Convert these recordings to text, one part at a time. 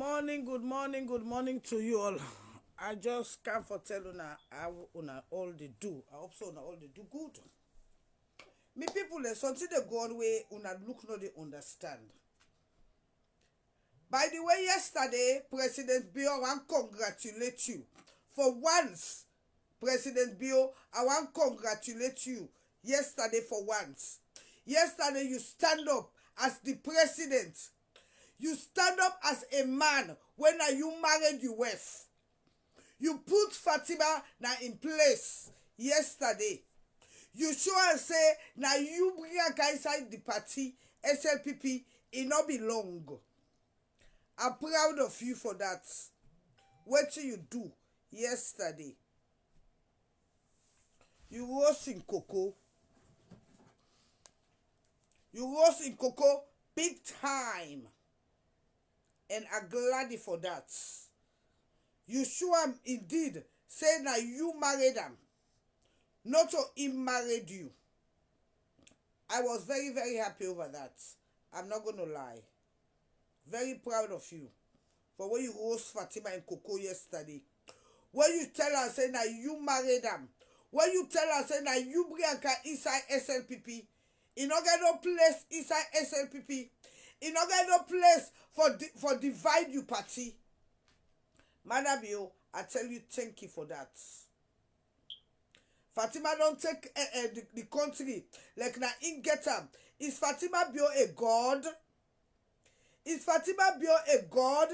good morning to you all. I just come for tell una how una all dey do. I hope so una all dey do good. Me people something dey go on way una look no dey understand. By the way, yesterday, President Bio, I want congratulate you. For once, President Bio, I want congratulate you. Yesterday, for once. Yesterday, you stand up as the president. You stand up as a man when you married your wife. You put Fatima now in place yesterday. You show and say now you bring a guy inside the party SLPP, it not be long. I'm proud of you for that. What do you do yesterday? You roast in cocoa. You roast in cocoa big time. And I'm glad for that. You sure am indeed say now you married him. Not so he married you. I was very, very happy over that. I'm not going to lie. Very proud of you. For when you roast Fatima and Coco yesterday. When you tell her say now you married them. When you tell her say now you bring her inside SLPP. You not get no place inside SLPP. You not get no place for divide you party. Madam, I tell you thank you for that. Fatima don't take the country like na in get am. Is Fatima Bio a god? Is Fatima Bio a god?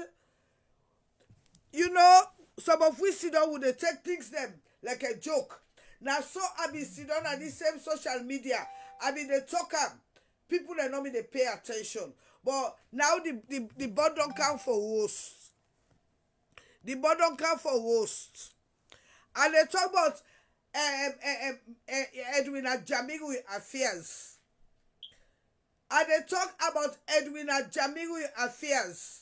You know, some of we sit down with they take things them like a joke. Now so I be sit down on the same social media. I mean they talk am. People they know me they pay attention. But now the board don't count for roast. The board don't count for roast. And they talk about Edwina Jamiru affairs. And they talk about Edwina Jamiru affairs.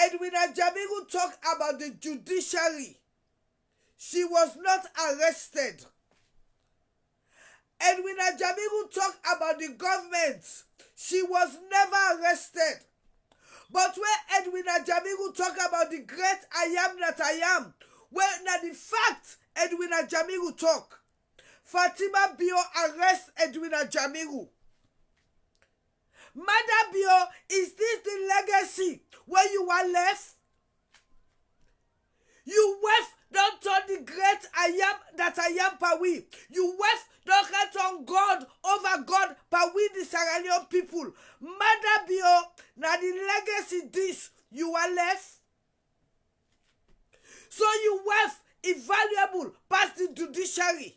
Edwina Jamiru talk about the judiciary. She was not arrested. Edwina Jamiru talk about the government. She was never arrested. But where Edwina Jamiru talk about the great I am that I am, where now the fact Edwina Jamiru talk, Fatima Bio arrest Edwina Jamiru. Mother Bio, is this the legacy where you are left? You wife don't turn the great I am that I am per we. You wife don't turn God over God per we the Sierra Leone people. Mother Bio, now the legacy this you are left. So you wife invaluable past the judiciary.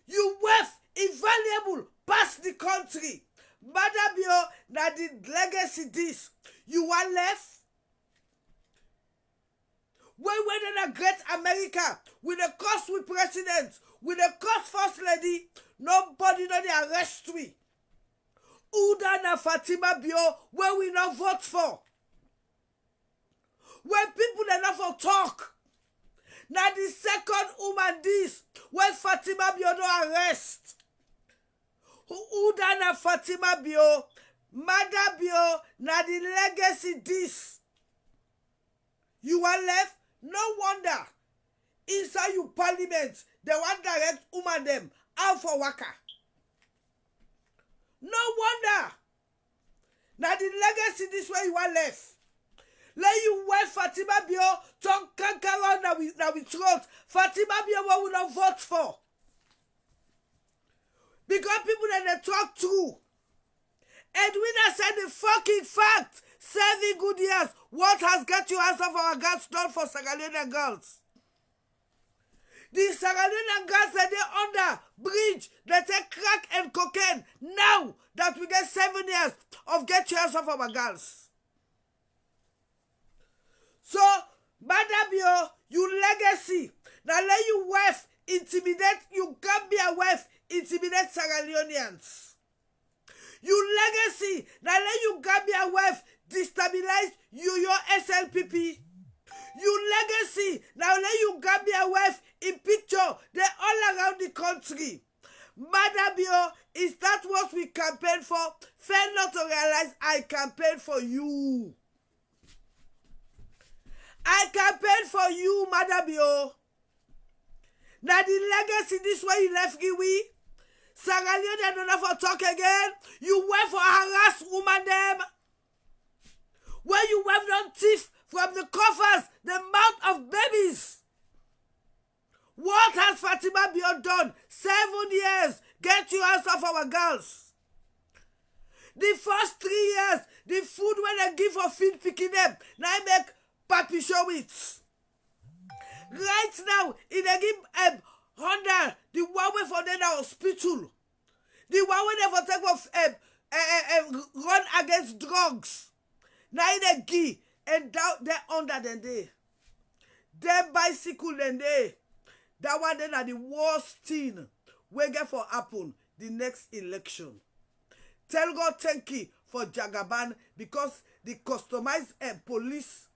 You wife invaluable past the country. Mother Bio, now the legacy this you are left. When in a great America, with a cost with president, with a cost first lady, nobody know the arrest we. Uda na Fatima Bio, where we not vote for. When people are not for talk. Now the second woman this, when Fatima Bio no arrest. Uda na Fatima Bio, Mother Bio, now the legacy this. You are left. No wonder inside you parliament they want direct woman them out for waka. No wonder. Now the legacy this way you are left. Let you wear Fatima Bio tongue kankaron now we throat. Fatima Bio what we not vote for. Because people that they talk true. Edwina said the fucking fact. 7 good years. What has got you out of our girls done for Sierra Leone girls? The Sierra Leone girls that they under bridge, they take crack and cocaine. Now that we get 7 years of get you out of our girls. So, Madam Bio, you legacy. Now let you wife intimidate, you Gambia wife intimidate Sierra Leoneans. You legacy. Now let you Gambia wife destabilize your SLPP. You legacy. Now let you Gambia wife in picture. They're all around the country. Madam Bio, is that what we campaign for? Fair not to realize I campaign for you. for you, Madam Yo. Now the legacy this way you left we. Sarah Leone don't have to talk again. You went for harass woman them. Where you went on thief from the coffers, the mouth of babies. What has Fatima Bio done? 7 years. Get you out of our girls. The first 3 years, the food when they give for feed picking them, now I make papi show it. Right now, in they give Honda, the one way for the hospital, the one way they for take of run against drugs. Now they give and down they under than they. Them bicycle than they. That one then are the worst thing we get for happen the next election. Tell God thank you for Jagaban because the customized police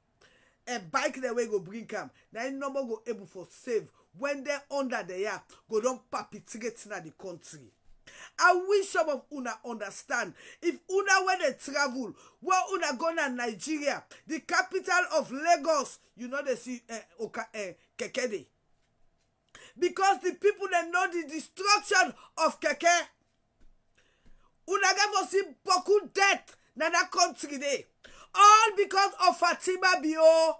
and bike the way go bring them. Now no more go able for save when they under the year go don't perpetrate in the country. I wish some of una understand. If una when they travel, where una go to Nigeria, the capital of Lagos, you know they see Kekede. Because the people that know the destruction of Keke, una get see beaucoup death na that country day. All because of Fatima Bio.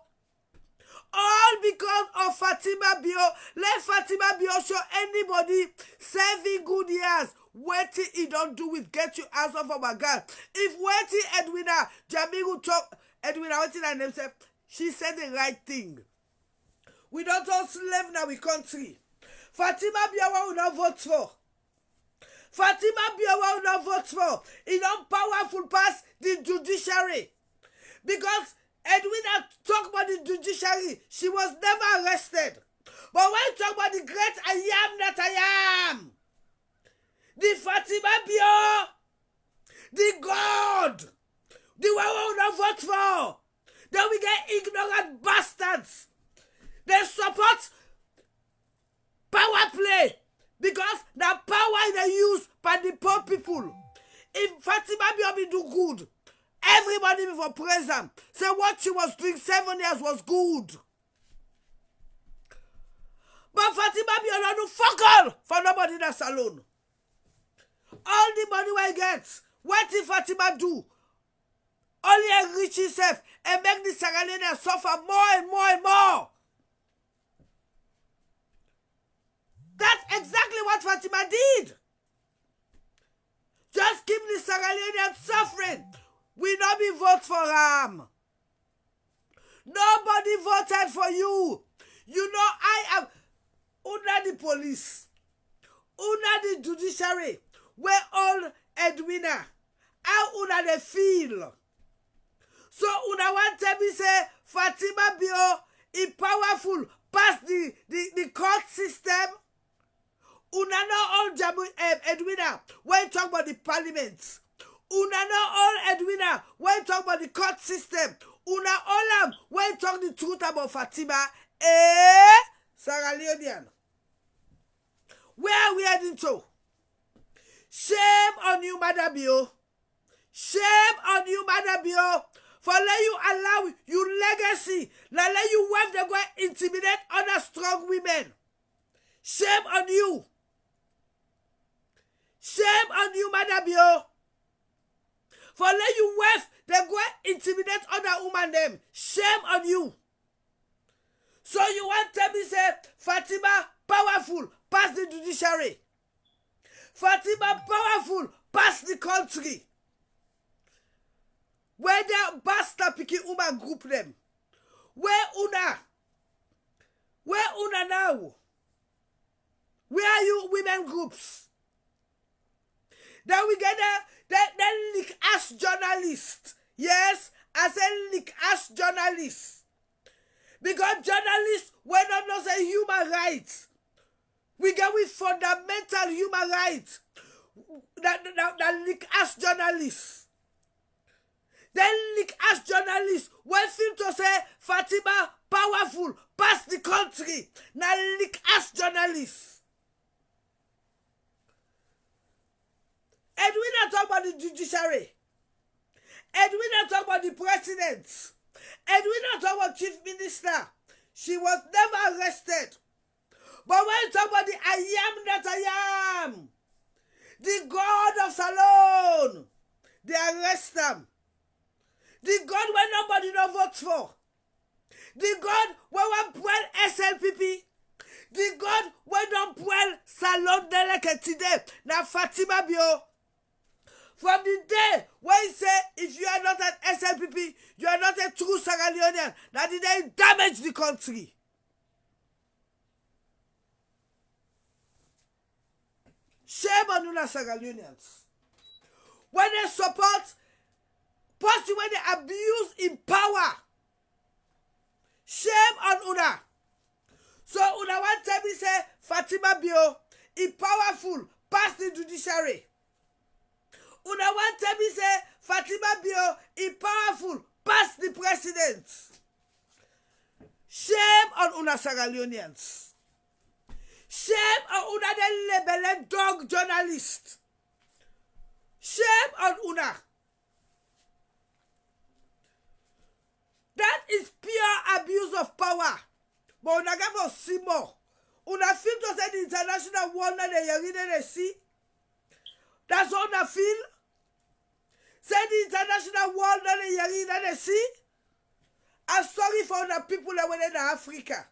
All because of Fatima Bio. Let Fatima Bio show anybody 7 good years. Waiting he don't do with get you out of our girl. If waiting Edwina, Jamiru talk, Edwina waiting and themselves, she said the right thing. We don't all slave now we country. Fatima Biawa will not vote for. Fatima Biawa will not vote for. He don't powerful pass the judiciary. Because Edwina talk about the judiciary, she was never arrested. But when you talk about the great I am that I am, the Fatima Bio, the God, the one we will not vote for, then we get ignorant bastards. They support power play because the power they use by the poor people. If Fatima Bio do good, everybody will praise them. Say what she was doing 7 years was good. But Fatima Bio don't do fuck all for nobody that's alone. All the money we get, what did Fatima do? Only enrich himself and make the Sierra Leoneans suffer more and more and more. That's exactly what Fatima did. Just keep the Sierra Leoneans suffering. We not be vote for him. Nobody voted for you. You know I am under the police, under the judiciary, where all Edwina, how una they feel. So una want to be say Fatima Bio is powerful past the court system. Una know all Edwina when you talk about the parliament. Una know all Edwina when you talk about the court system. Una all am when you talk the truth about Fatima. Sierra Leonean. Where are we heading to? Shame on you, Madam Bio. Shame on you, Madam Bio. For let you allow your legacy. Let you wife they go intimidate other strong women. Shame on you. Shame on you, Madam Bio. For let you wife they go intimidate other women them. Shame on you. So you want to tell me say Fatima powerful pass the judiciary. Fatima powerful pass the country. Where they bastard picking woman group them. Where una now? Where are you women groups? Then we get that leak ass journalist. Yes, I said leak ass journalist. Because journalists we don't know say human rights. We get with fundamental human rights. That leak ass journalists. Then leak ass journalists when feel to say Fatima powerful pass the country. Now leak ass journalists. Edwina talk about the judiciary. Edwina talk about the president. Edwina talk about chief minister. She was never arrested. But when somebody, I am that I am, the God of Salon, they arrest them. The God where nobody no votes for. The God where one puel SLPP. The God where don't puel Salon Deleke today. Now Fatima Bio. From the day when he say, if you are not an SLPP, you are not a true Sierra Leonean, that the day damage the country. Shame on una Sierra Leoneans. When they support, possibly when they abuse in power. Shame on una. So una want tell me say, Fatima Bio is powerful, pass the judiciary. Una want tell me say, Fatima Bio is powerful, pass the president. Shame on una Sierra Leoneans. Shame on una den labeled dog journalist. Shame on una. That is pure abuse of power. But una get for see more. Una feel to say the international world that they see. That's all una feel. Say the international world that they see. I'm sorry for the people that were in Africa.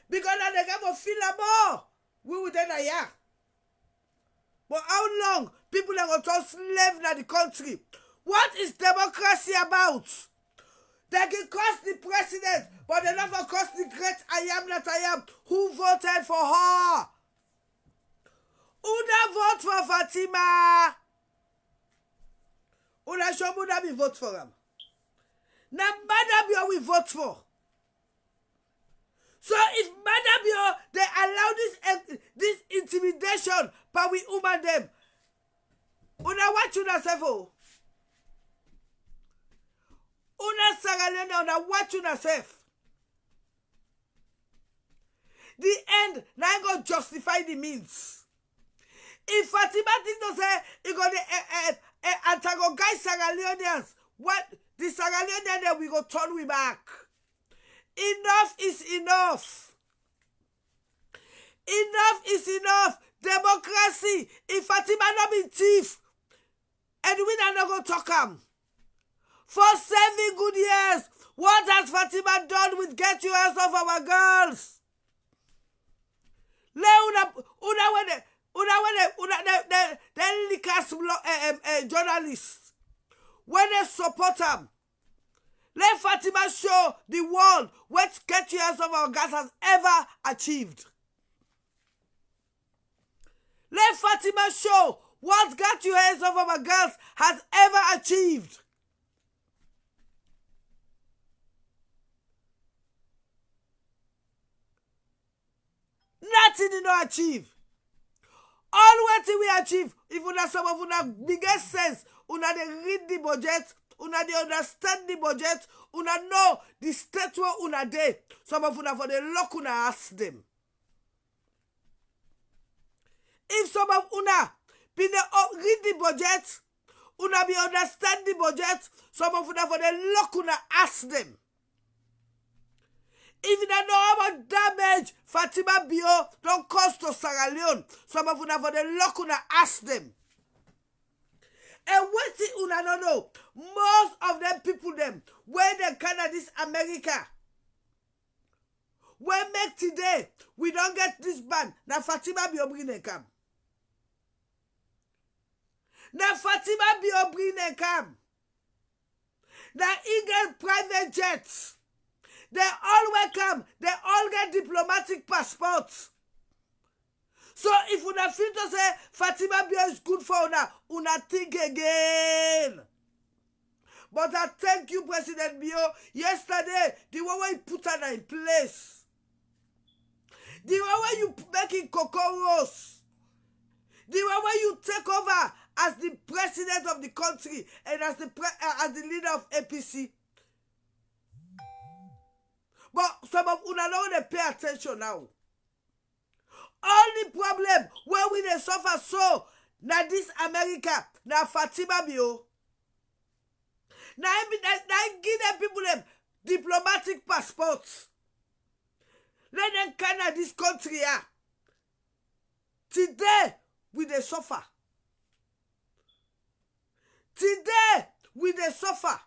Because now they get for feel more. We would then yeah. But how long people are going to slave in the country? What is democracy about? They can curse the president, but they never curse the great I am that I am who voted for her. Who da vote for Fatima? Who da show who da be vote for him? Now Madam Bio we vote for. So if Madam Bio they allow this intimidation, but we human them. Una watch una self. Una Sierra Leone, una watch una self. The end now go justify the means. If Fatima think to say he go the antagonize Sierra Leoneans, what the Sierra Leoneans we go turn we back. Enough is enough. Enough is enough. Democracy. If Fatima not be thief, and we not go talk am. For 7 good years, what has Fatima done with get you out of our girls? The liquors journalists, when they support them, let Fatima show the world what get you out of our girls has ever achieved. Let Fatima show what got you out of our girls has ever achieved. Nothing did not achieve. All what we achieve, if una some of una biggest sense, una they read the budget, una they understand the budget, una know the state where una dey. Some of una for the lock una ask them. If some of una be the read the budget, una be understand the budget, some of una for the lock una ask them. If you don't know how much damage Fatima Bio don't cause to Sierra Leone, some of una for the lock una ask them. And what see una don't know, most of them people them, where they Canada, this America, where make today, we don't get this ban, now Fatima Bio bring them come. Now Fatima Bio bring them come. Now he get private jets. They all welcome. They all get diplomatic passports. So if una feel to say Fatima Bio is good for una think again. But I thank you, President Bio. Yesterday, the way you put her in place. The way you making cocoros. The way you take over as the president of the country and as the leader of APC. But some of una don't pay attention now. Only problem where we dey suffer so na this America na Fatima Bio. Now give them people them diplomatic passports. when they can this country, today we dey suffer. Today we dey suffer.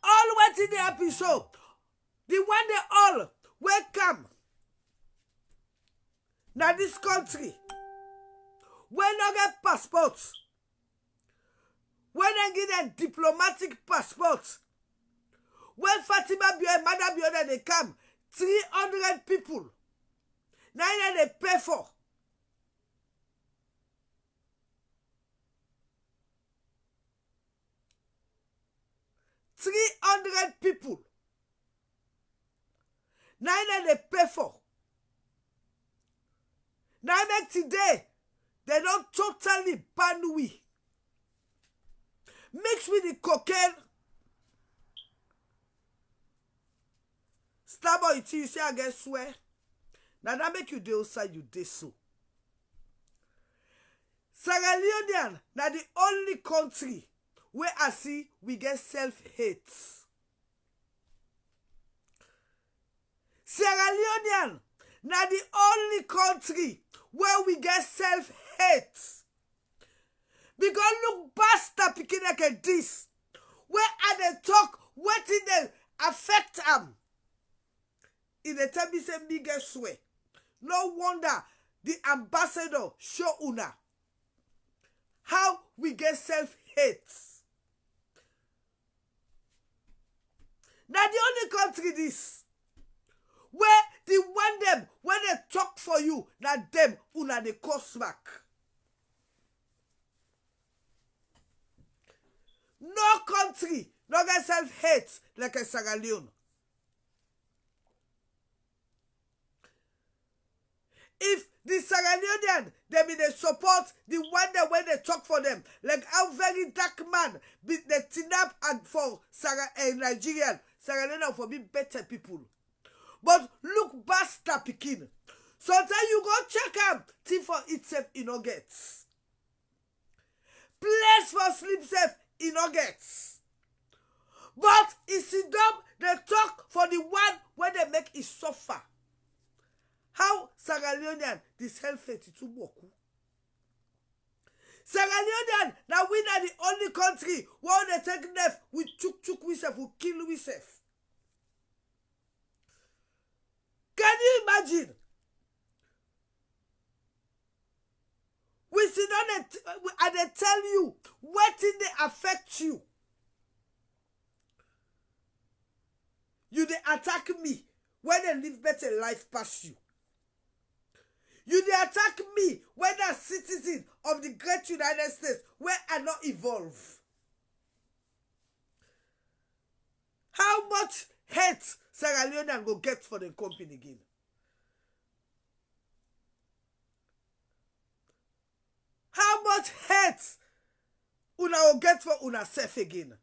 All wetin dey happen so, the one they all welcome. Now this country, when no get passports, when they give them diplomatic passports, when Fatima Mother Bioda they come, 300 people, now they pay for. $300 people. Now they pay for. Now make today, they don't totally ban we. Mix with the cocaine. Stab on it, you say I get swear. Now that make you dey outside, you dey so. Sierra Leonean, now the only country where I see we get self-hate. Sierra Leonean, now the only country where we get self-hate. Because look bastard picking like this. Where are they talk, what did they affect them? In the time he say me get swear. No wonder the ambassador show una how we get self-hate. Now the only country this where the one them when they talk for you, not them una the cost back. No country no get self-hate like a Sierra Leone. If the Sierra Leonean, they support the one that when they talk for them, like how very dark man be the tinap and for Nigerian, Sierra Leone for be better people. But look bastard picking. Sometimes you go check out thing for itself in no gets. Place for sleep safe in no gets. But it's in them they talk for the one where they make it suffer. How Sierra Leonean this health to work? Sierra Leonean now we are the only country where they take death with chuk we self, will kill we self. Can you imagine? We sit down and they tell you what did they affect you. You they attack me when they live better life past you. You they attack me when a citizen of the great United States where I not evolve. How much hate Sierra Leonean go get for the company again? How much hate una will get for una self again?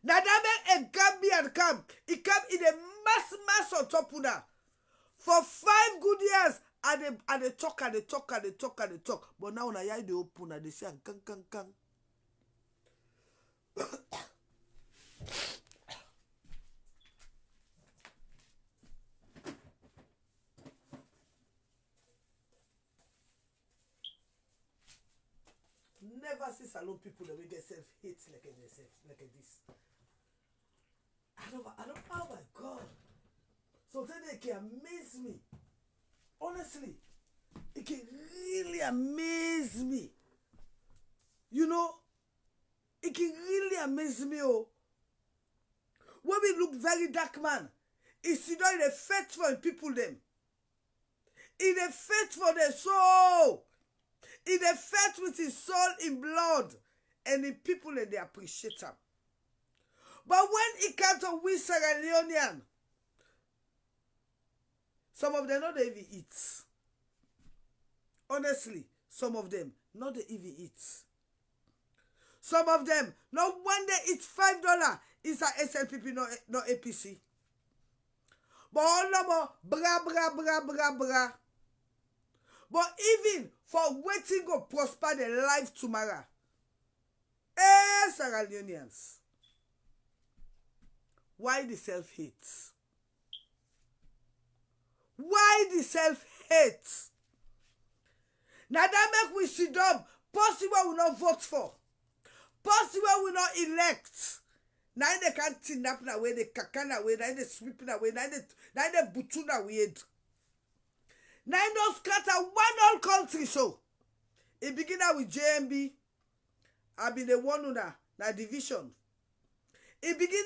Now that make a Gambian come, it come in a mass on top una for 5 good years. And they talk. But now na yai they open and they say kang. Never see salon people that will get self-hate like this. I don't, oh my God. Sometimes they can amaze me. Honestly, it can really amaze me. You know, it can really amaze me. Oh, when we look very dark man, it's in a faith for people them. In a faith for their soul. In a faith with his soul in blood. And in people that they appreciate him. But when it comes to we Sierra Leonean, some of them not they even eat. Honestly, some of them not they even eat. Some of them, not one day eat $5 is a SLPP, no APC. But all no more bra. But even for waiting to prosper their life tomorrow. Sierra Leoneans. Why the self-hate? Why the self-hate? Now that make we sit down, possible we not vote for, possible we not elect. Now they can't kidnap away, they kakan away, now they sweeping away, now they butun away. Now they scatter one whole country so. It begin with JMB. I be the one una na division. It begin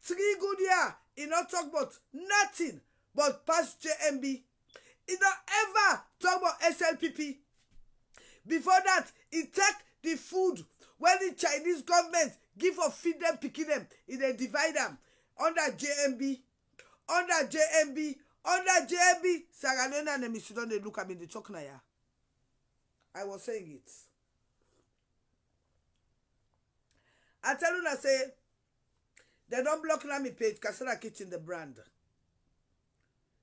3 good year. It not talk about nothing but past JMB. It don't ever talk about SLPP. Before that, it take the food when the Chinese government give for feed them, picking them, it they divide them under JMB, under JMB, under JMB. Sarah Leona and Miss Sudan, they look at me, they talk now. Yeah. I was saying it. I tell you, I say, they don't block now me page, Casada Kitchen the brand.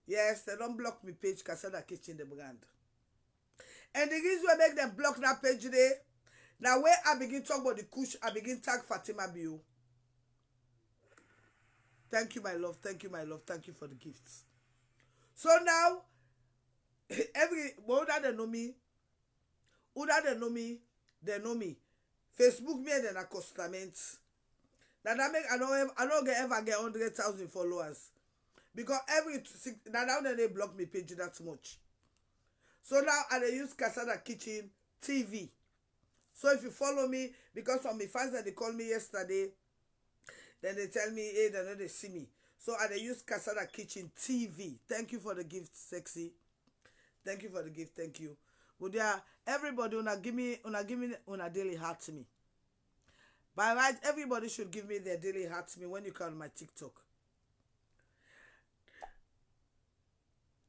Yes, they don't block me page, Casada Kitchen the brand. And the reason why make them block that page today, now where I begin talk about the kush, I begin tag Fatima Bio. Thank you, my love. Thank you, my love. Thank you for the gifts. So now, who that they know me, they know me. Facebook me and then accostaments. Now that make I don't ever get 100,000 followers. Because now they block me page that much. So now I use Casada Kitchen TV. So if you follow me, because from my fans that they called me yesterday, then they tell me, hey, they know they see me. So I use Casada Kitchen TV. Thank you for the gift, sexy. Thank you for the gift. Thank you. But yeah, everybody wanna give me daily heart to me. By right, everybody should give me their daily heart to me when you come on my TikTok.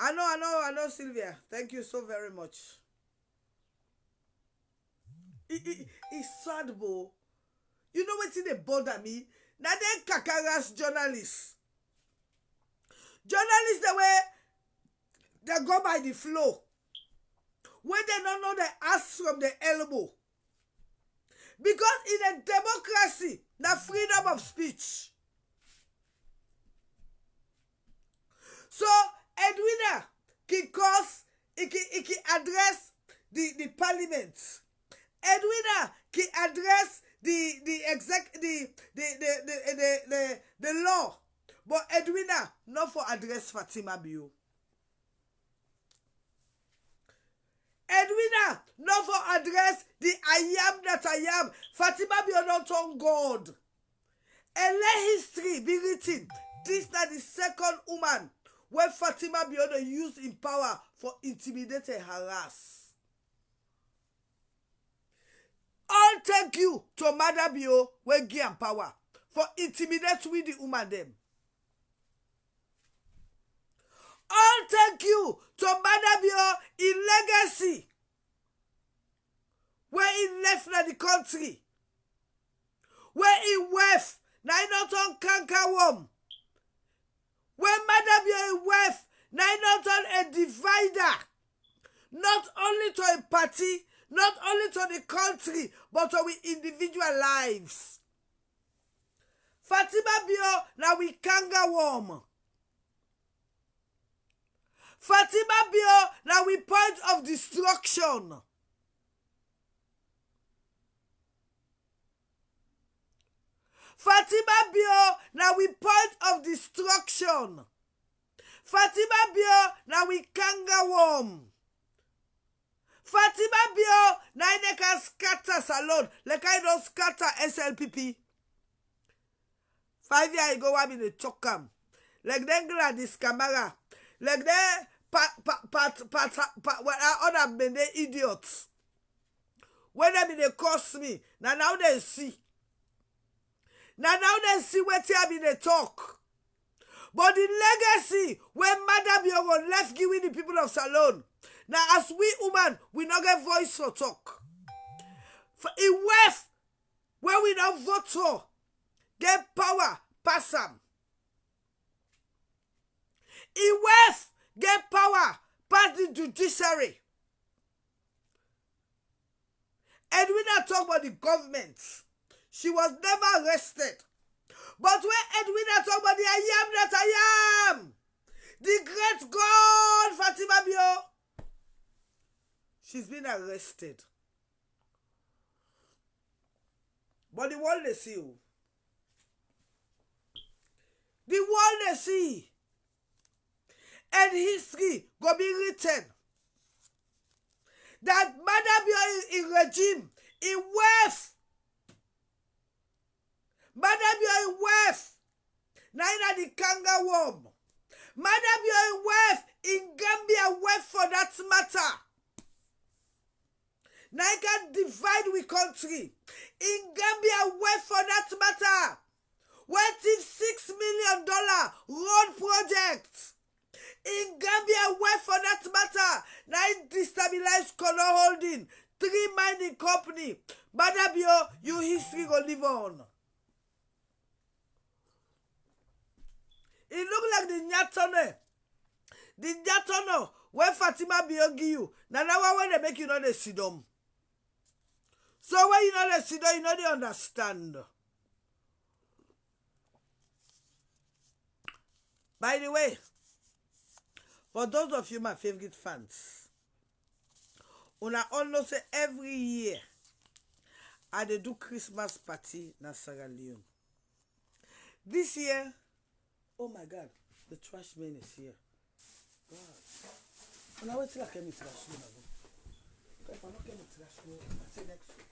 I know, Sylvia. Thank you so very much. It's sad, bo. You know what's in the bother me? Now then kakaras journalists. Journalists the way they go by the flow. When they don't know the ass from the elbow. Because in a democracy, the freedom of speech. So Edwina can cause, he can address the parliament. Edwina can address the law. But Edwina not for address Fatima Bio. Edwina not for address the I am that I am. Fatima Bio not on God. And let history be written. This is the second woman where Fatima Bio used in power for intimidate and harass. All thank you to Mother Bio where give power for intimidate with the woman them. All thank you to Mother Bio in legacy where he left the country. Where he wealth now he not on canker worm. When Mother Bio wealth now he not on a divider. Not only to a party, not only to the country, but to our individual lives. Fatima Bio now we kanga worm. Fatima Bio now we point of destruction. Fatima Bio now we point of destruction. Fatima Bio now we kanga worm. Fatima Bio now they can scatter salon like I don't scatter SLPP. 5 years ago I been a chokam. Like then Gladys Camara. Like then other men they idiots. When they curse me, now they see. Now they see what they talk. But the legacy when Madam Yogo left giving the people of Salon. Now as we woman, we not get voice for talk. For in West, where we don't vote for, get power, pass them. In West, get power, pass the judiciary. Edwina talk about the government. She was never arrested. But when Edwina talk about the I am that I am, the great God been arrested. But the world they see. The world they see. And history go be written. That Madam in regime, in wealth. Madam in wealth. Neither the kangaroo worm. Madam in wealth, in Gambia wealth for that matter. Neither divide we country. In Gambia wealth for that matter. What if $6 million road project? In Gambia, where for that matter, now destabilize color holding, 3 mining company. Badabio, you history go live on. It look like the Nyatono, where Fatima Biogi you. Now when they make you know the sidom. So when you know the sidom, you know they understand. By the way, for those of you my favorite fans, una all know say every year I dey do Christmas party na Sierra Leone. This year, oh my God, the trash man is here. God, una wait till I came to trash man. If I not came to trash man, I say next week.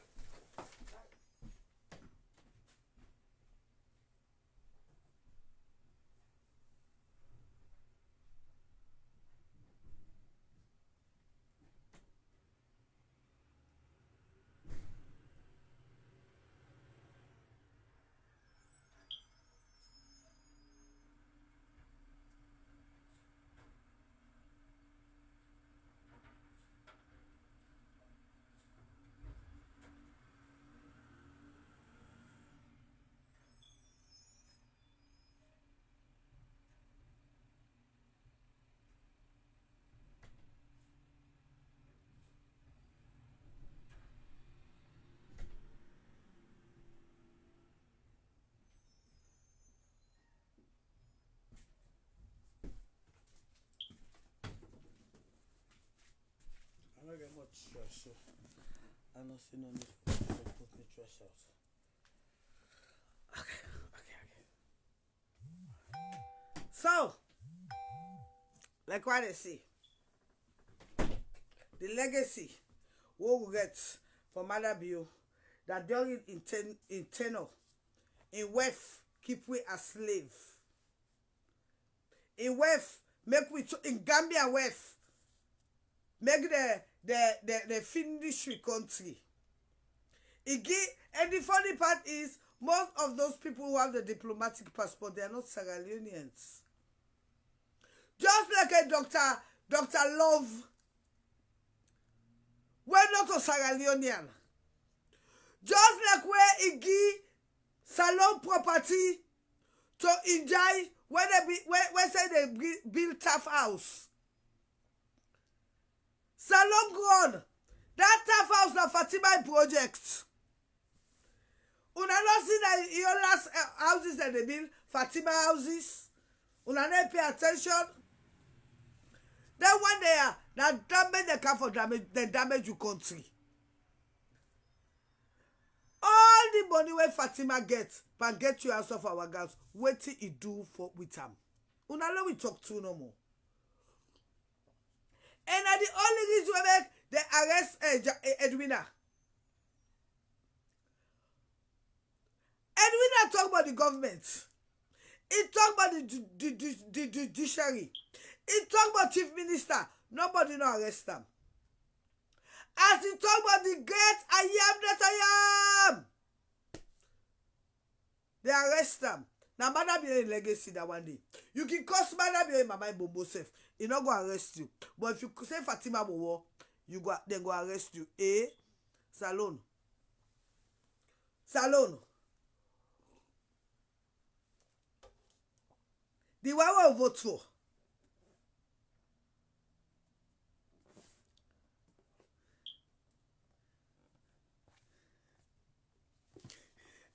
I don't get much trash, so I don't see no need to put the trash out. Okay. So, like what I say, the legacy we will get from Madabio that during tenure, in wealth, keep we as slave. In wealth, make we in Gambia wealth, make the Finnish country. And the funny part is, most of those people who have the diplomatic passport, they are not Sierra Leoneans. Just like a Dr. Love, we're not a Sierra Leonean. Just like where he give salon property to enjoy where say they build tough house. Salon ground. That tough house na FATIMA project. Una not see that your last houses that they build, FATIMA houses. Una not pay attention. Then when they are that damage they come for damage, they damage your country. All the money where FATIMA gets, but get you out of our girls, what till he do for with them. Una let we talk to no more. And the only reason we make they arrest Edwina. Edwina talk about the government. He talk about the judiciary. He talk about chief minister. Nobody no arrest them. As he talk about the great I am that I am, they arrest them. Now, Madam be a legacy that one day. You can cost Madam be a Mama Bobo safe. He not go arrest you. But if you say Fatima Bobo, you go then go arrest you. Salon. The one will vote for.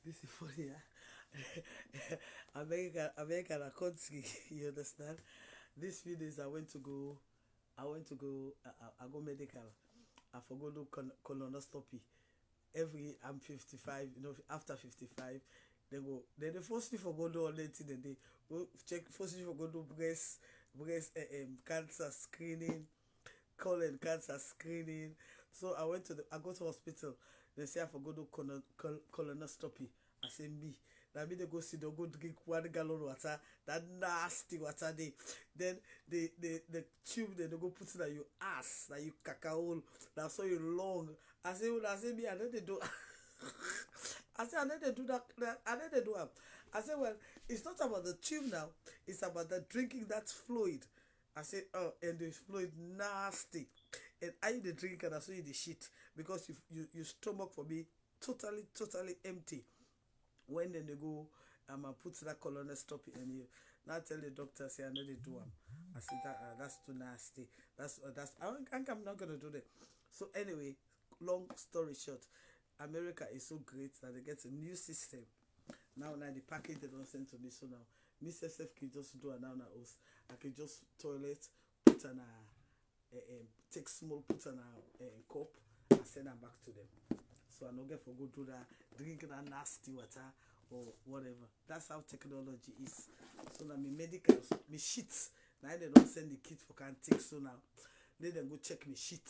This is funny, huh? American country, you understand? These few days I go medical. I forgot to colonoscopy. Every I'm 55, after 55, they go. Then the first thing for go do all that thing, they go check. First thing for go do breast cancer screening, colon cancer screening. So I go to hospital. They say I forgot to colonoscopy. I say me. Now me they go see, they go drink 1 gallon water, that nasty water they. Then the tube they go put it in your ass, that you cacao, that's so you long. I say me, I know they do. I say I know they do that. I know they do that. I say, well, it's not about the tube now. It's about the drinking that fluid. I say, oh, and the fluid nasty. And I eat the drink and I saw you the shit because your stomach for me totally empty. When then they go, put that colonoscopy in you. Now tell the doctor, say I know they do them. I say that's too nasty. I'm not gonna do that. So anyway, long story short, America is so great that they get a new system. Now the package they don't send to me. So now me self can just do an house. I can just toilet, put an take small, put an cup and send them back to them. So I don't get for go do that, drink that nasty water or whatever. That's how technology is. So now me medicals, me shit. Now they don't send the kit for can take so now. Let them go check me shit.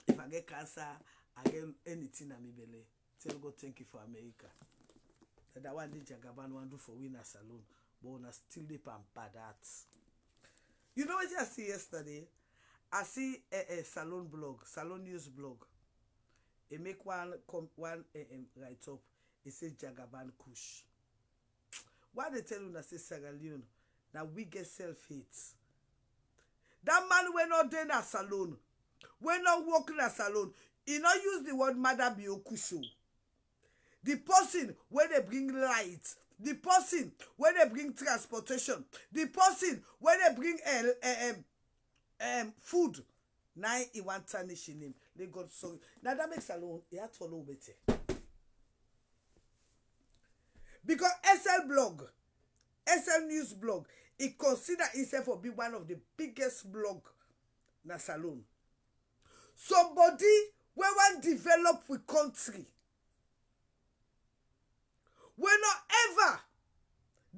If I get cancer, I get anything in my belly. Tell God thank you for America. That one did Jagaban one do for winner salon, but on still they pamper that. You know what I see yesterday? I see a salon blog, salon news blog. It make one write up. It says Jagaban Kush. Why they tell you that say Sierra Leone? Now we get self-hate. That man we not there in a salon. We not working in a salon. He not use the word Mada Biokusho. The person where they bring light, the person where they bring transportation, the person where they bring food. Now he want tarnishing him. They got sorry. Now that makes alone. He had to follow better. Because SL News blog, it consider itself to be one of the biggest blog na salon. Somebody where one develop with country. We not ever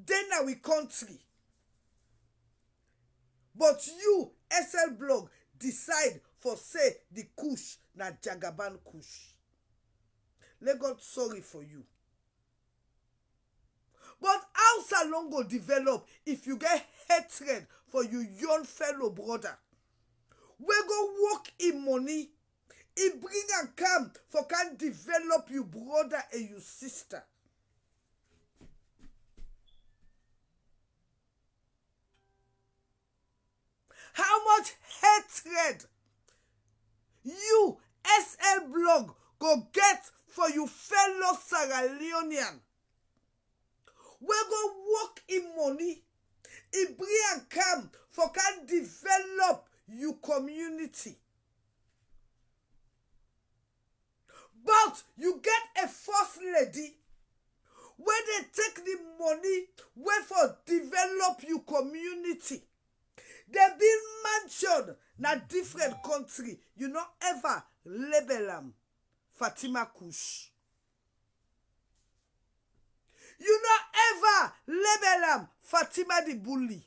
then we country. But you, SL blog, decide for say the kush na Jagaban kush. Let God sorry for you. But how salon go develop if you get hatred for your young fellow brother? We go work in money. It bring and come for can develop your brother and your sister. How much hatred you, SL blog, go get for your fellow Sierra Leonean? We go work in money. It bring and come for can develop your community. But you get a first lady where they take the money where for develop your community. They build mansion na different country. You not ever label them Fatima Kush. You not ever label them Fatima the Bully.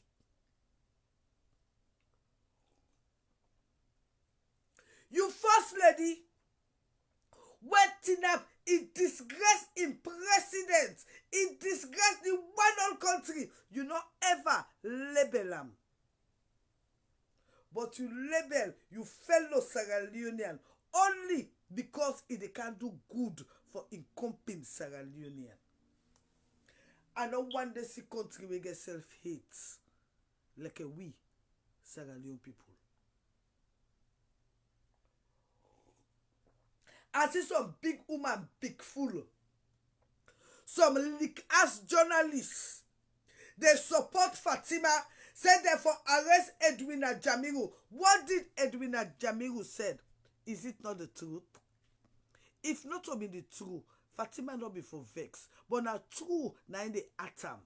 You first lady waiting up in disgrace in president, in disgrace in one whole country. You not ever label them. But you label you fellow Sierra Leonean only because they can do good for incompetent Sierra Leonean. I don't want to see country we get self-hate like a we Sierra Leone people. I see some big woman, big fool. Some leak-ass journalists. They support Fatima. Said they for arrest Edwina Jamiru. What did Edwina Jamiru said? Is it not the truth? If not to be the truth, Fatima not be for vex. But now true, now in the atom.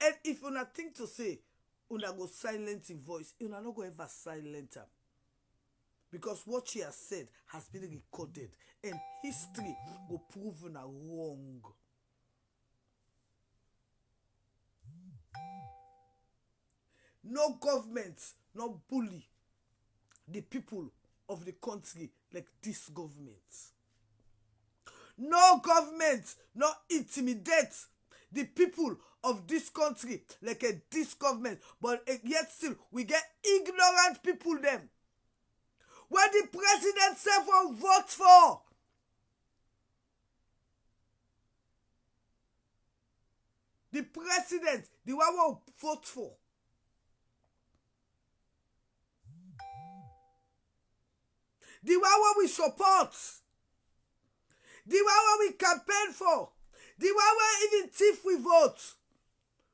And if you not think to say, una go silent im voice, una no go ever silent am, because what she has said has been recorded and history go prove una wrong. No government no bully the people of the country like this government. No government no intimidate the people of this country like this government, but yet still we get ignorant people them. What the president say for vote for? The president, the one will vote for. The one we support. The one we campaign for. The one even thief we vote.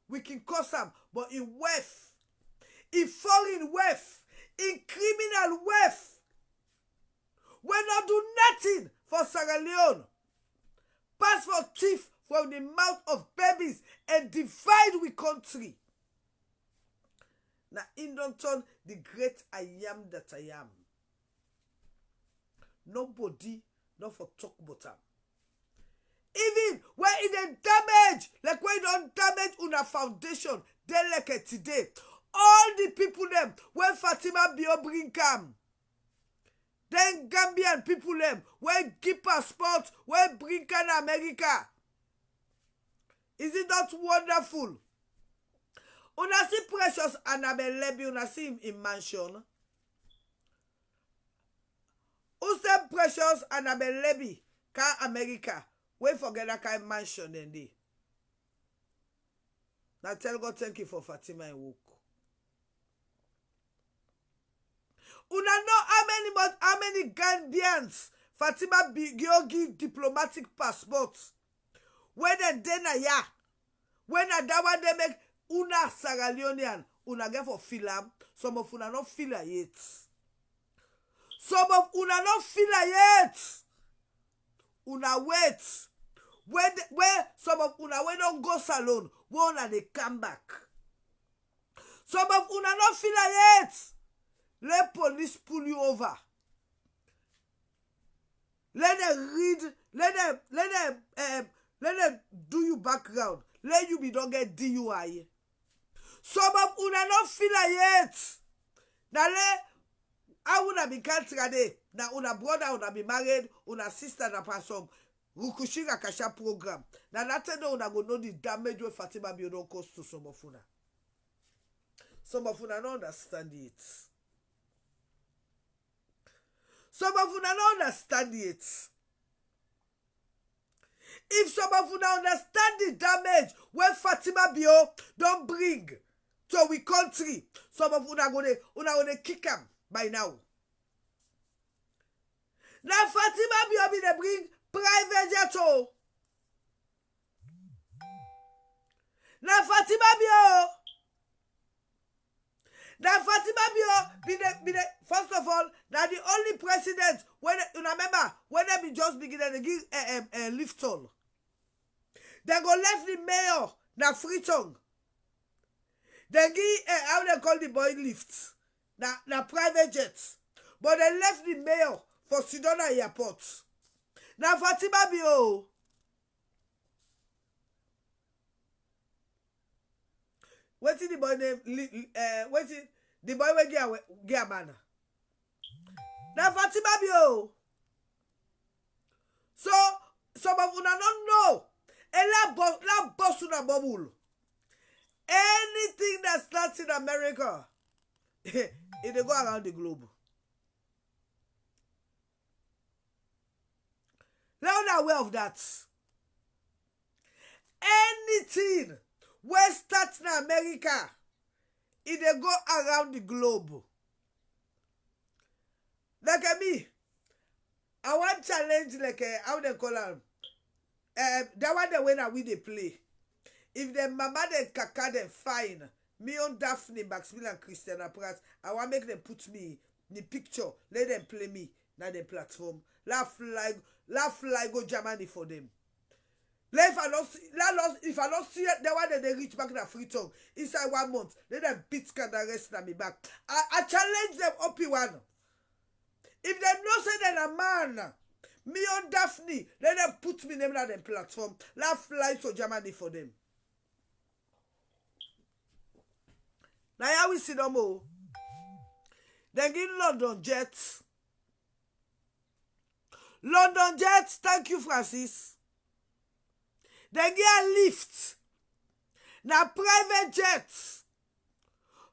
We can cause them, but in wealth, in foreign wealth, in criminal wealth, we not do nothing for Sierra Leone. Pass for thief from the mouth of babies and divide we country. Now in don't turn the great I am that I am. Nobody not for talk about them. Even when it is damage, like when you don't damage una foundation, they like it today. All the people them when Fatima Bio bring come, then Gambian people them when give passport, when bring can America. Is it not wonderful? Una see Precious Annabelle Levy, una see him in mansion. Who say Precious Annabelle Levy can America? We forget that kind of mansion then they. Now tell God thank you for Fatima and work. Una know how many Gambians Fatima give diplomatic passports. When then ya, when that one they make una Sierra Leonean, una get for film. Some of una not feel yet. Some of una not feel yet. Una wait. Where some of una we don't go salon, when they come back. Some of una not feel yet. Let police pull you over. Let them read. Let them do you background. Let you be don't get DUI. Some of una not feel yet. Now I would have been country day. Now una brother would have been married. Una sister na person. Rukushiga kasha program. Now that time una go know the damage where Fatima be don't cause to some of una. Some of una don't understand it. Some of una don't understand it. If some of una understand the damage when Fatima Bio don't bring to we country, some of una gonna kick him by now. Now Fatima Bio be they bring private jet. Now Fatima Bio. Now Fatima Bio be the first of all, now the only president when you remember when they be just beginning to give a lift on. They go left the mayor na free tongue. They give how they call the boy lift na private jets. But they left the mayor for Sidona Airport. Now Fatima Bio. What's the boy name? What's it? The boy will get a man. Now Fatima Bio. So some of una don't know. And la boss una bubble. Anything that starts in America, it they go around the globe. Now we're aware of that. Anything where starts in America, it they go around the globe. Like me, I want challenge like how they call them. That one the winner we they play. If the mama they kaka them fine, me on Daphne, Maxwell and Christiana Pratt, I want make them put me in the picture. Let them play me na the platform. Laugh like go Germany for them. Let if I don't see landlords, if I don't see the one that they reach back in a free tongue inside 1 month, let them beat can rest na me back. I challenge them up in one. If they no say they're a man, me or Daphne, let them put me name on them platform. Let fly to Germany for them. Now how we see them all. Then give London Jets. London Jets, thank you, Francis. Then get a lift. Now private jets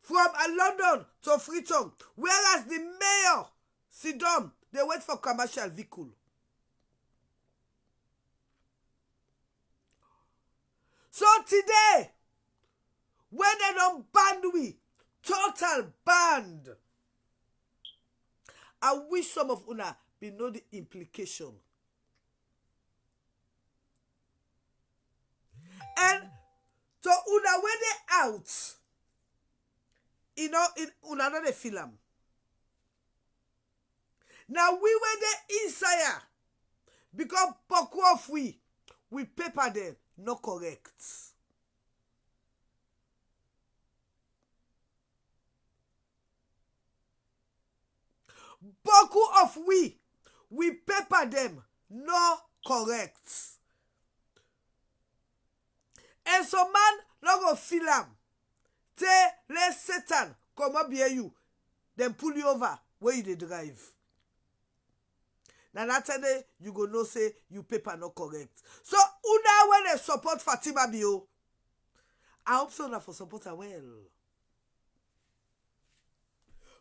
from London to Freetown. Whereas the mayor, sit down, they wait for commercial vehicle. So today, when they don't ban we, total banned. I wish some of una be know the implication. And so una when they out, in una not a film. Now we were the inside because poku of we paper them not correct. Boku of we paper them not correct. And so man not go feel am. Let Satan come up here you, then pull you over where you dey drive. Now that time you go know say you paper not correct. So una when they support Fatima Bio, I hope so na for support her well.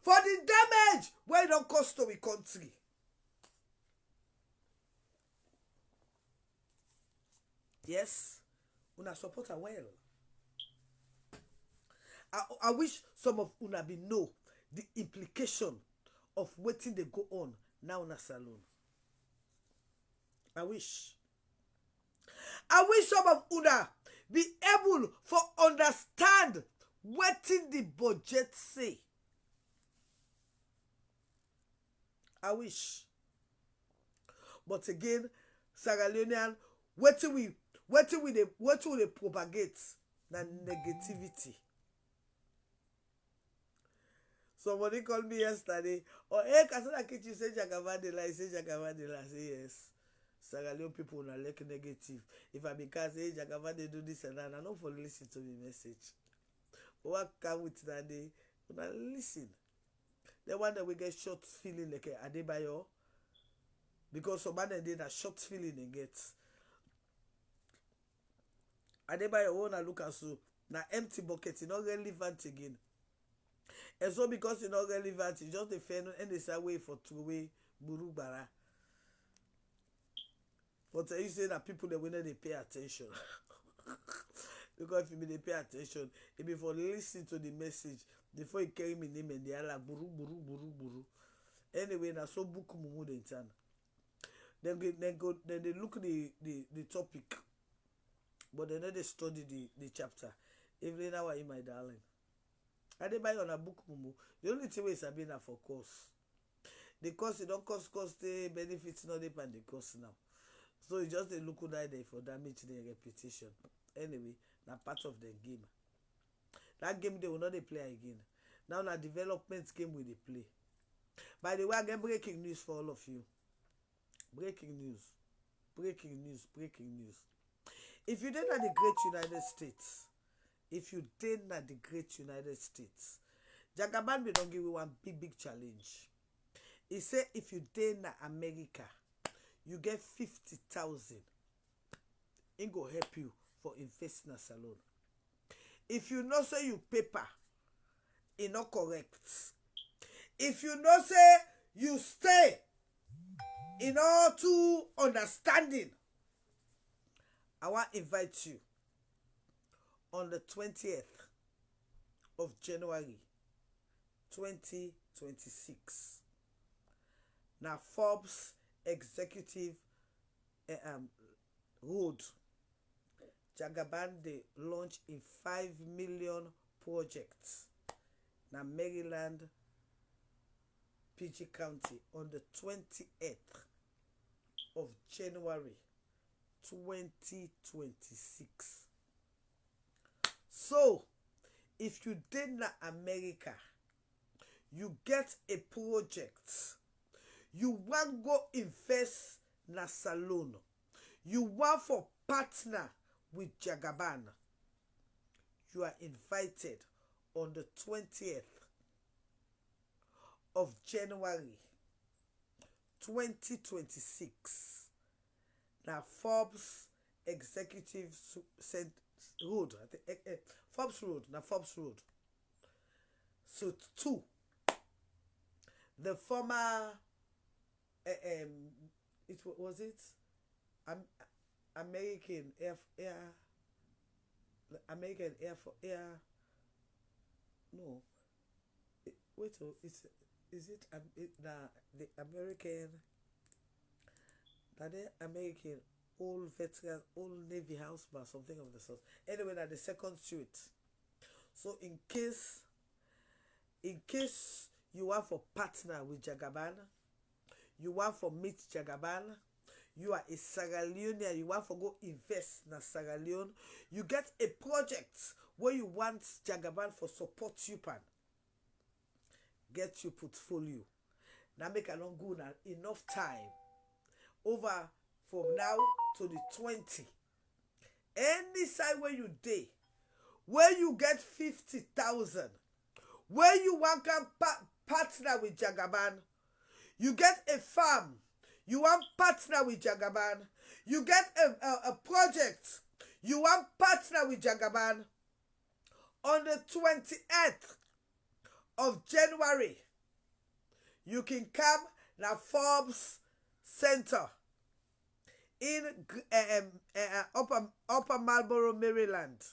For the damage where it don't cost to the country. Yes, una support her well. I wish some of una be know the implication of waiting they go on now in a salon. I wish some of una be able for understand wetin the budget say. I wish. But again, Sierra Leonean, wetin we propagate na negativity. Somebody called me yesterday. Oh, hey, Casada kitchen say Jagavadela. I say Jagavadela. I say yes. Sierra Leone people are like negative. If I because hey Jagavade do this and that, I don't for listen to the message. But what come with that day? When I listen, the one that we get short feeling like Adebayo, because some man did a short feeling they get. Adebayo wanna look at so na empty bucket, it's not relevant again. And so because it's not relevant, it's just a fair and it's a way for two way buru bara. But you say that people that when they pay attention. Because if you they pay attention, if before listen to the message, before you carry me name and they are like buru buru buru buru. Anyway, now so book mumu the turn. Then they look the topic, but then they study the chapter. Even now in my darling. I dey buy on a book mumu. The only thing is Sabina for course. The course it don't cost the benefits not depend the course now. So it's just a look there for damage the reputation. Anyway, na part of the game. That game they will not play again. Now na development game will they play. By the way, I get breaking news for all of you. Breaking news. If you did at the great United States, Jagaban will don't give you one big challenge. He said if you did na America, you get 50,000. It go help you for investing a salon. If you know say you paper, it not correct. If you know say you stay in all to understanding, I want to invite you on the 20th of January 2026. Now Forbes Executive Road Jagaban they launch in 5 million projects. Now Maryland PG County on the 28th of January 2026. So, if you did na America, you get a project, you want go invest na salon, you want for partner with Jagaban, you are invited on the 20th of January 2026. Now Forbes Executive Road, Forbes Road, now Forbes Road. So 2, the former, it was it American American Air for Air. No, wait, is it the American? That the American old veteran, old Navy houseman, something of the sort. Anyway, at the second suite. So in case you want for partner with Jagaban, you want for meet Jagaban, you are a Sierra Leonean, you want for go invest na Sierra Leone, you get a project where you want Jagaban for support you pan. Get your portfolio. Now make a long good enough time. Over from now to the 20. Any side where you day, where you get 50,000, where you want to partner with Jagaban, you get a farm, you want partner with Jagaban, you get a project, you want partner with Jagaban, on the 28th of January, you can come na Forbes Center in Upper Marlboro, Maryland,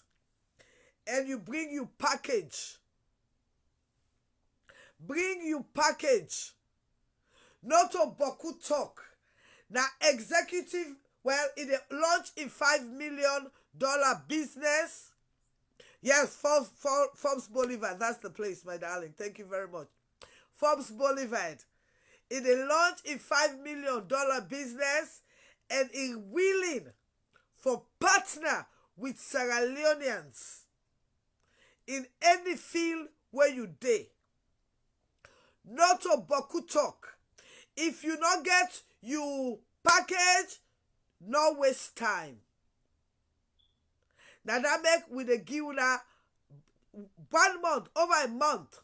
and you bring you package. Bring you package. Not a boku talk. Now executive, well, it launch in $5 million business. Yes, Forbes Boulevard. That's the place, my darling. Thank you very much. Forbes Boulevard. It launch in $5 million business, and is willing for partner with Sierra Leoneans in any field where you dey. Not a boku talk. If you not get you package, no waste time. Now that make with a give una 1 month, over a month.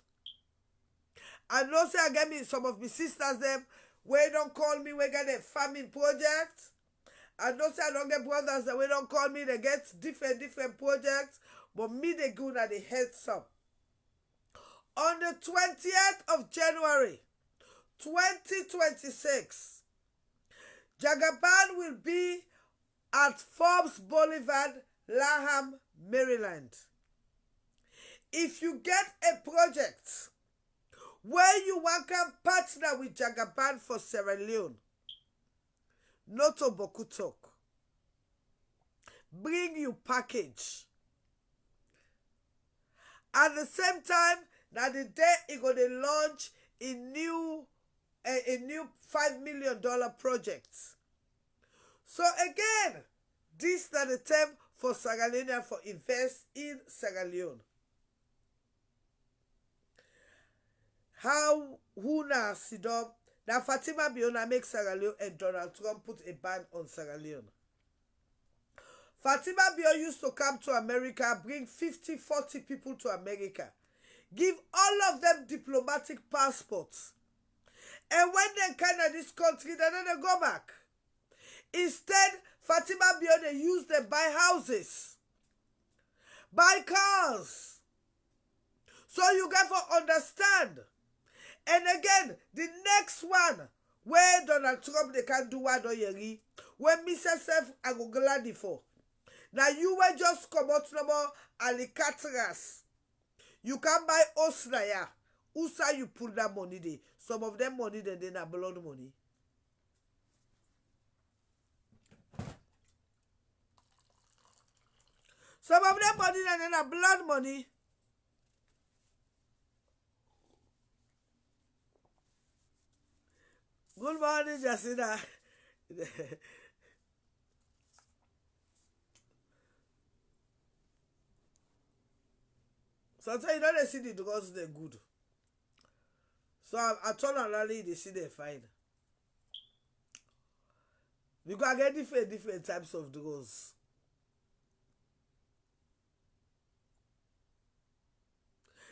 I know say I get me some of my sisters them where don't call me, we get a farming project. I know say I don't get brothers that we don't call me, they get different projects, but me they go na the heads up. On the 20th of January 2026, Jagaban will be at Forbes Boulevard, Laham, Maryland. If you get a project where you want to partner with Jagaban for Sierra Leone, not a boku talk. Bring you package. At the same time, now the day it gonna launch a new $5 million project. So again, this is the term for Sierra Leone for invest in Sierra Leone. How who na sidom na FATIMA Biona make Sierra Leone and Donald Trump put a ban on Sierra Leone. FATIMA Bio used to come to America, bring 50-40 people to America, give all of them diplomatic passports. And when they come to this country, then they go back. Instead, FATIMA Bio, they use them buy houses, buy cars. So you get to understand. And again, the next one, where Donald Trump, they can do what do you when myself, I go glad for. Now you were just come out no more Alicatras. You can buy Osnaya. Usa you put that money there. Some of them money then they not blood money. Some of them money then they not blood money. Good morning, Jacinda. Sometimes you don't see the drugs they're good. So I turn around, they see they fine. Because I get different types of drugs.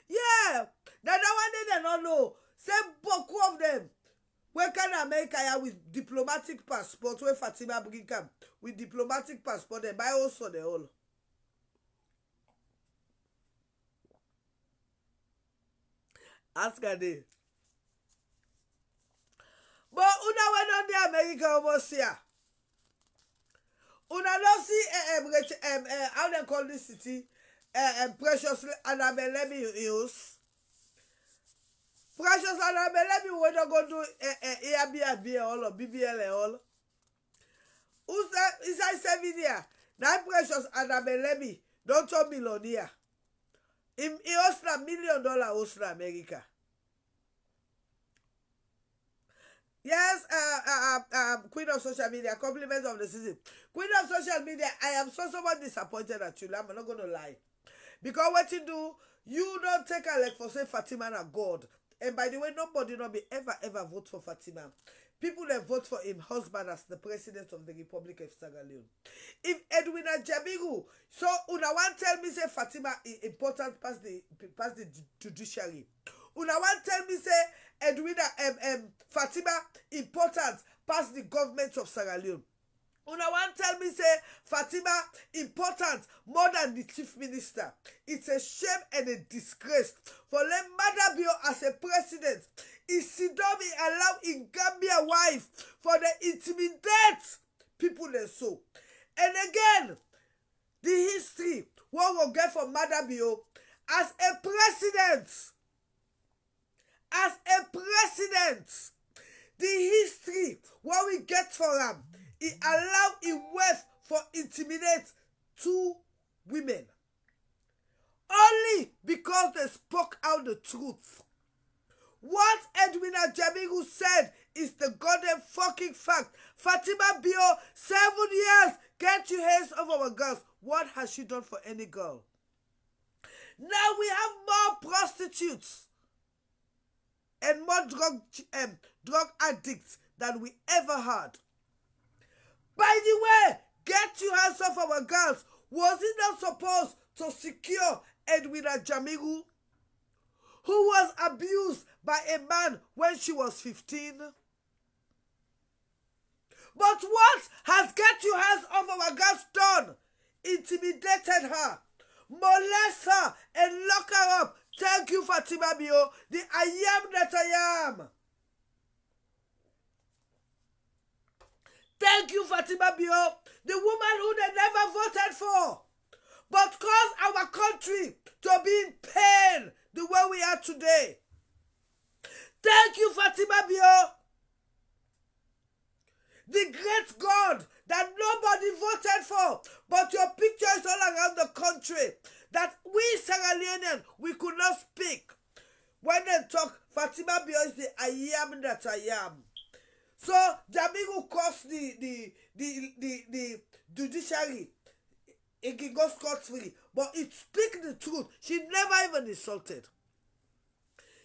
Yeah, that one they don't know. Say beaucoup of them. Where can America here with diplomatic passport? Where Fatima bring come with diplomatic passport? They buy also the whole. Ask her they. But una went on the America almost here. Una don't see how they call this city Precious Annabelle let me use. Precious Annabelle let me when you go to Airbnb all or BBL all. Who's that? Is that 7 year? Now Precious Annabelle let me don't talk millionaire. He host $1 million host in America. Yes, Queen of Social Media, compliments of the season. Queen of Social Media, I am so much disappointed at you. I'm not going to lie. Because what you do, you don't take a leg for say Fatima and God. And by the way, nobody not be ever vote for Fatima. People that vote for him husband as the president of the Republic of Sierra Leone. If Edwina Jamiru, so una want tell me say Fatima is important past the judiciary. Una want tell me say Edwina Fatima important past the government of Sierra Leone. Una want tell me say Fatima important more than the chief minister. It's a shame and a disgrace for let Mother Bio as a president. Is Sidomi allow in Gambia wife for the intimidate people they so. And again, the history what we'll get from Mother Bio as a president. As a president, the history what we get for him, he allow his wife for intimidate 2 women. Only because they spoke out the truth. What Edwina Jamiru said is the goddamn fucking fact. Fatima Bio, 7 years, get your hands off our girls. What has she done for any girl? Now we have more prostitutes and more drug addicts than we ever had. By the way, get your hands off our girls. Was it not supposed to secure Edwina Jamiru, who was abused by a man when she was 15? But what has get your hands off our girls done? Intimidated her, molest her, and lock her up. Thank you, Fatima Bio, the I am that I am. Thank you, Fatima Bio, the woman who they never voted for, but caused our country to be in pain the way we are today. Thank you, Fatima Bio, the great God that nobody voted for, but your picture is all around the country, that we Sierra Leonean, we could not speak. When they talk, Fatima Bio is the I am that I am. So Jamiru caused the judiciary. It can go scot-free. But it speak the truth. She never even insulted.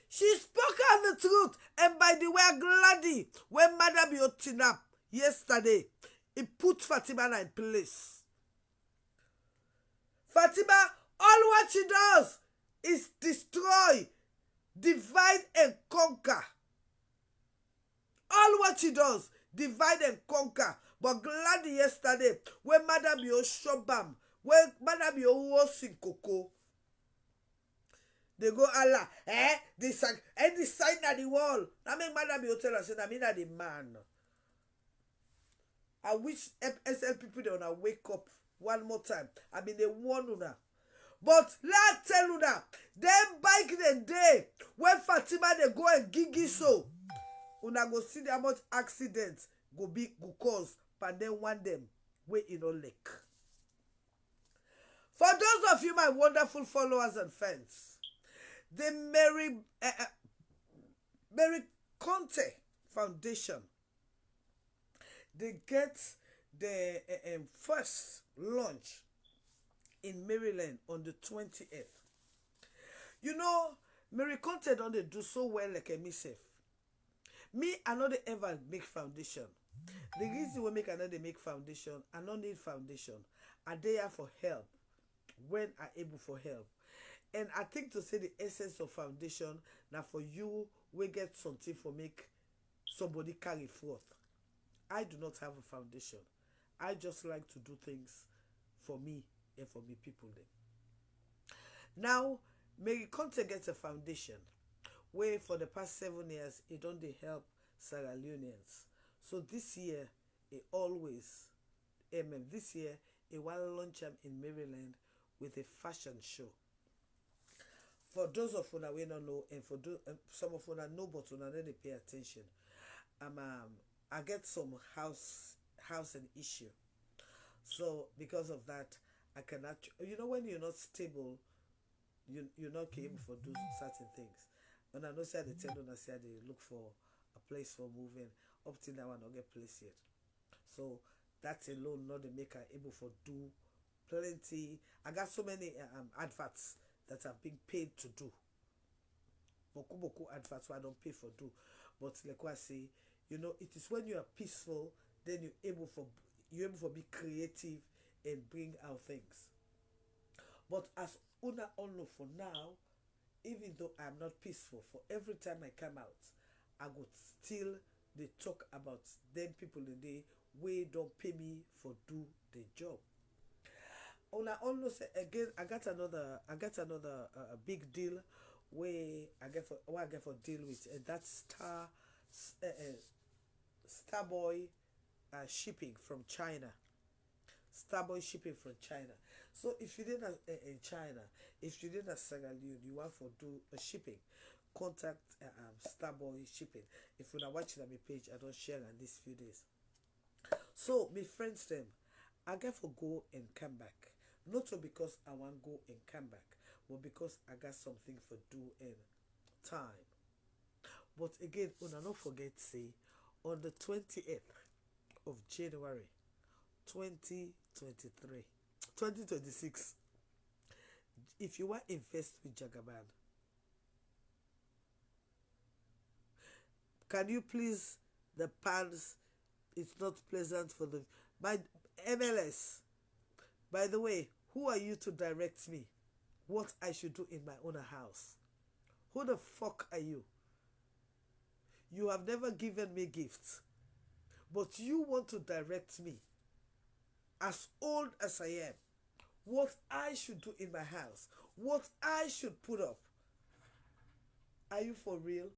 She spoke out the truth. And by the way, I'm glad when Madam Yotinap yesterday, it put Fatima in place. Fatima, all what she does is destroy, divide and conquer. All what she does, divide and conquer. But glad yesterday, when Madam Yo Shobam, when Madam Yo was in Coco, they go Allah, this sign at the wall. I mean, Madam Yo tell us, I mean, the man. I wish SL people don't wake up one more time. I mean, they warn you now. But let's tell you now, them back the day when Fatima they go and gigi so. Una go see how much accidents go cause, but then one them way in all lake. For those of you, my wonderful followers and fans, the Mary Conte Foundation, they get the first launch in Maryland on the 20th. You know, Mary Conte don't dey do so well like a me sef. Me, I no dey ever make foundation. The reason why make I no dey make foundation, I no need foundation. I dey here for help when I able for help. And I think to say the essence of foundation now for you we get something for make somebody carry forth. I do not have a foundation. I just like to do things for me and for me people then. Now, Mary Conte gets a foundation where for the past 7 years it don't they help Sierra Leoneans. So this year it always this year it will launch them in Maryland with a fashion show. For those of una we don't know, and for those, some of una know but una no dey pay attention. I get some house and issue. So because of that, I cannot. You know when you're not stable, you're not capable for do certain things. When I know say they tell una say they look for a place for moving. Up till now I don't get place yet. So that alone not the make her able for do plenty. I got so many adverts that have been paid to do. Boku adverts why I don't pay for do. But like what I say, you know, it is when you are peaceful, then you're able to be creative and bring out things. But as una all know for now, even though I'm not peaceful, for every time I come out, I would still they talk about them people in the day way don't pay me for do the job. Una all know say again I got another big deal where I get for deal with and that's Starboy shipping from China. Starboy shipping from China. So if you didn't in China, if you didn't Sierra Leone, you want to do a shipping, contact Starboy shipping. If you're not watching on my page, I don't share on these few days. So my friends them, I get for go and come back. Not so because I want go and come back, but because I got something for do in time. But again, when I not forget say on the 28th of January 2023, 2026, if you want to invest with Jagaban, can you please the pants? It's not pleasant for the my MLS. By the way, who are you to direct me what I should do in my own house? Who the fuck are you? You have never given me gifts, but you want to direct me, as old as I am, what I should do in my house, what I should put up. Are you for real?